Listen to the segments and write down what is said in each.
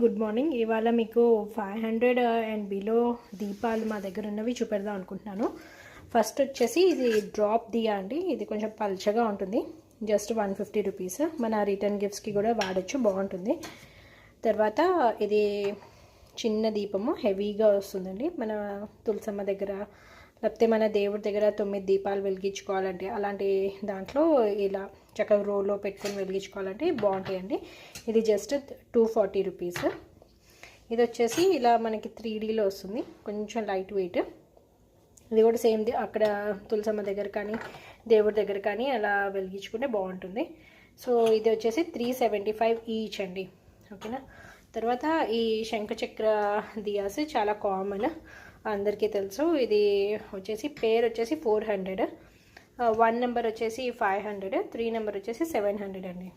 Good morning. ఇవాళ మీకు 500 and below దీపాలు మా దగ్గర ఉన్నవి చూపెడదాం అనుకుంటున్నాను. ఫస్ట్ వచ్చేసి ఇది డ్రాప్ దియా అండి. ఇది కొంచెం పల్చగా ఉంటుంది, జస్ట్ 150 రూపీస్. మన రిటర్న్ గిఫ్ట్స్కి కూడా వాడచ్చు, బాగుంటుంది. తర్వాత ఇది చిన్న దీపము, హెవీగా వస్తుందండి. మన తులసమ్మ దగ్గర లేకపోతే మన దేవుడి దగ్గర 9 దీపాలు వెలిగించుకోవాలంటే అలాంటి దాంట్లో ఇలా చక్కగా రోలో పెట్టుకొని వెలిగించుకోవాలంటే బాగుంటాయండి. ఇది జస్ట్ 240 రూపీస్. ఇది వచ్చేసి ఇలా మనకి 3Dలో వస్తుంది, కొంచెం లైట్ వెయిట్. ఇది కూడా సేమ్ అక్కడ తులసమ్మ దగ్గర కానీ దేవుడి దగ్గర కానీ అలా వెలిగించుకుంటే బాగుంటుంది. సో ఇది వచ్చేసి 375 ఈచ్ అండి, ఓకేనా. తర్వాత ఈ శంఖచక్ర దియాస్ చాలా కామన్, అందరికీ తెలుసు. ఇది వచ్చేసి పేరు వచ్చేసి 400, 1 నెంబర్ వచ్చేసి 500, 3 నెంబర్ వచ్చేసి 700 అండి.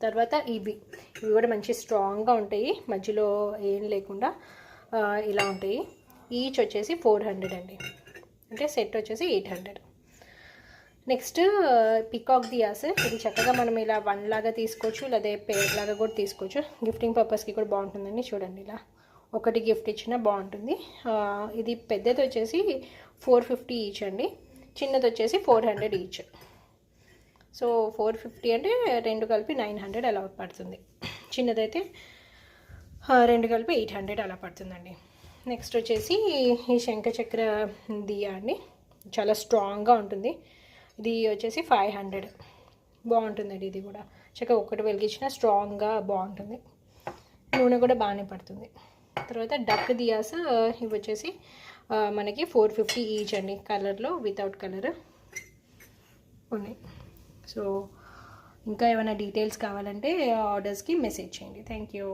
తర్వాత ఇవి కూడా మంచి స్ట్రాంగ్గా ఉంటాయి, మధ్యలో ఏం లేకుండా ఇలా ఉంటాయి. ఈచ్ వచ్చేసి 400 అండి, అంటే సెట్ వచ్చేసి 800. Next peacock diyas. ఇది చక్కగా మనం ఇలా 1 లాగా తీసుకోవచ్చు, లేదా పేర్ లాగా కూడా తీసుకోవచ్చు. గిఫ్టింగ్ పర్పస్కి కూడా బాగుంటుందండి. చూడండి, ఇలా ఒకటి గిఫ్ట్ ఇచ్చినా బాగుంటుంది. ఇది పెద్దది వచ్చేసి 450 ఈచ్ అండి, చిన్నది వచ్చేసి 400 ఈచ్. సో 450 అంటే 2 కలిపి 900 అలా పడుతుంది. చిన్నదైతే 2 కలిపి 800 అలా పడుతుందండి. నెక్స్ట్ వచ్చేసి ఈ శంఖచక్ర దియా అండి, చాలా స్ట్రాంగ్గా ఉంటుంది. ఇది వచ్చేసి 500, బాగుంటుందండి. ఇది కూడా చక్కగా ఒకటి వెలిగించినా స్ట్రాంగ్గా బాగుంటుంది, నూనె కూడా బాగానే పడుతుంది. తర్వాత డక్ దియాస్, ఇవి వచ్చేసి మనకి 450 ఈచ్ అండి, కలర్లో వితౌట్ కలర్ ఉన్నాయి. సో ఇంకా ఏమైనా డీటెయిల్స్ కావాలంటే ఆర్డర్స్కి మెసేజ్ చేయండి. Thank you.